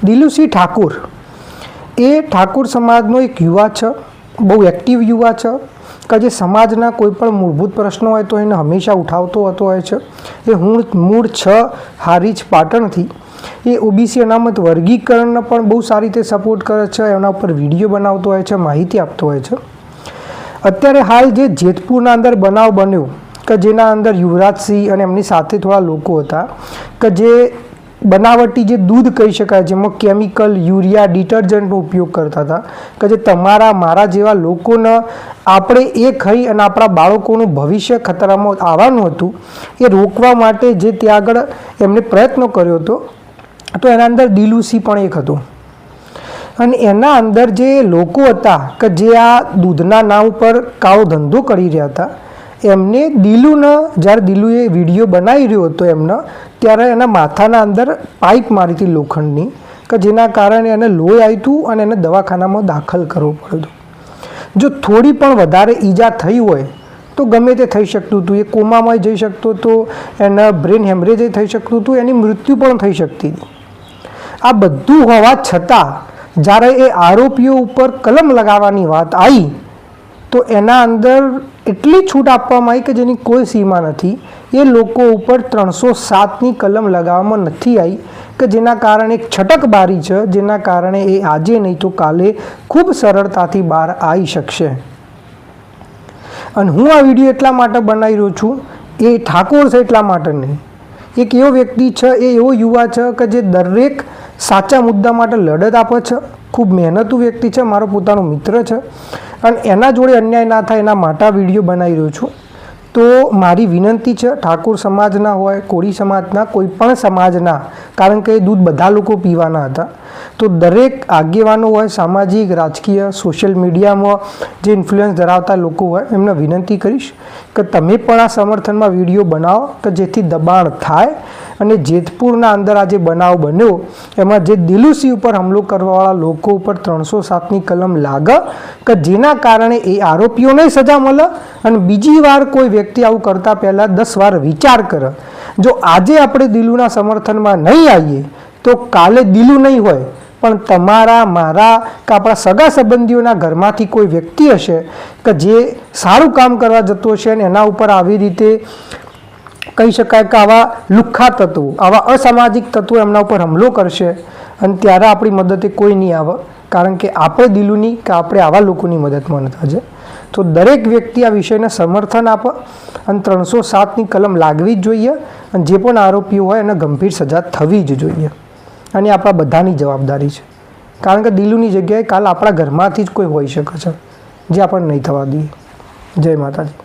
દિલુસિંહ ઠાકોર એ ઠાકોર સમાજનો એક યુવા છે, બહુ એક્ટિવ યુવા છે કે જે સમાજના કોઈ પણ મૂળભૂત પ્રશ્નો હોય તો એને હંમેશા ઉઠાવતો હોતો હોય છે. એ મૂળ હારીજ પાટણથી એ ઓબીસી અનામત વર્ગીકરણને પણ બહુ સારી રીતે સપોર્ટ કરે છે, એના ઉપર વિડીયો બનાવતો હોય છે, માહિતી આપતો હોય છે. અત્યારે હાલ જે જેતપુરના અંદર બનાવ બન્યો કે જેના અંદર યુવરાજસિંહ અને એમની સાથે થોડા લોકો હતા કે જે બનાવટી જે દૂધ કહી શકાય, જેમાં કેમિકલ, યુરિયા, ડિટર્જન્ટનો ઉપયોગ કરતા હતા કે જે તમારા મારા જેવા લોકોને આપણે એ ખાઈ અને આપણા બાળકોનું ભવિષ્ય ખતરામાં આવવાનું હતું, એ રોકવા માટે જે ત્યાં આગળ એમને પ્રયત્ન કર્યો હતો. તો એના અંદર દિલુસિંહ પણ એક હતો અને એના અંદર જે લોકો હતા કે જે આ દૂધના નામ ઉપર કાળો ધંધો કરી રહ્યા હતા, એમને જ્યારે દિલુએ વિડીયો બનાવી રહ્યો હતો એમને, ત્યારે એના માથાના અંદર પાઇપ મારી હતી લોખંડની કે જેના કારણે એને લોહી આવ્યું હતું અને એને દવાખાનામાં દાખલ કરવો પડ્યો. જો થોડી પણ વધારે ઈજા થઈ હોય તો ગમે તે થઈ શકતું હતું, એ કોમામાં જઈ શકતો હતો, એના બ્રેન હેમરેજ થઈ શકતું હતું, એની મૃત્યુ પણ થઈ શકતી હતી. આ બધું હોવા છતાં જ્યારે એ આરોપીઓ ઉપર કલમ લગાવવાની વાત આવી તો એના અંદર એટલી છૂટ આપવામાં આવી કે જેની કોઈ સીમા નથી. એ લોકો ઉપર 307ની કલમ લગાવવામાં નથી આવી કે જેના કારણે એક છટકબારી છે, જેના કારણે એ આજે નહીં તો કાલે ખૂબ સરળતાથી બહાર આવી શકશે. અને હું આ વિડીયો એટલા માટે બનાવી રહ્યો છું, એ ઠાકોર છે એટલા માટે નહીં, એક એવો વ્યક્તિ છે, એ એવો યુવા છે કે જે દરેક સાચા મુદ્દા માટે લડત આપે છે, ખૂબ મહેનતુ વ્યક્તિ છે, મારો પોતાનો મિત્ર છે અને એના જોડે અન્યાય ના થાય એના માટે વિડીયો બનાવી રહ્યો છું. તો મારી વિનંતી છે, ઠાકોર સમાજના હોય, કોળી સમાજના, કોઈ પણ સમાજના, કારણ કે એ દૂધ બધા લોકો પીવાના હતા, તો દરેક આગેવાનો હોય, સામાજિક, રાજકીય, સોશિયલ મીડિયામાં જે ઇન્ફ્લુઅન્સ ધરાવતા લોકો હોય, એમને વિનંતી કરીશ કે તમે પણ આ સમર્થનમાં વિડીયો બનાવો કે જેથી દબાણ થાય અને જેતપુરના અંદર આ જે બનાવ બન્યો એમાં જે દિલુસિંહ ઉપર હુમલો કરવાવાળા લોકો ઉપર 307ની કલમ લાગે કે જેના કારણે એ આરોપીઓને સજા મળે અને બીજી વાર કોઈ વ્યક્તિ આવું કરતાં પહેલાં 10 વાર વિચાર કરે. જો આજે આપણે દિલુના સમર્થનમાં નહીં આવીએ તો કાલે દિલુ નહીં હોય પણ તમારા, મારા કે આપણા સગા સંબંધીઓના ઘરમાંથી કોઈ વ્યક્તિ હશે કે જે સારું કામ કરવા જતો હશે અને એના ઉપર આવી રીતે કહી શકાય કે આવા લુખ્ખા તત્વો, આવા અસામાજિક તત્વો એમના ઉપર હુમલો કરશે અને ત્યારે આપણી મદદે કોઈ નહીં આવે, કારણ કે આપણે દિલુની કે આપણે આવા લોકોની મદદમાં નથી છે. તો દરેક વ્યક્તિ આ વિષયને સમર્થન આપે અને 307ની કલમ લાગવી જ જોઈએ અને જે પણ આરોપીઓ હોય એને ગંભીર સજા થવી જ જોઈએ અને આપણા બધાની જવાબદારી છે, કારણ કે દિલુની જગ્યાએ કાલ આપણા ઘરમાંથી જ કોઈ હોઈ શકે છે જે આપણને નહીં થવા દઈએ. જય માતાજી.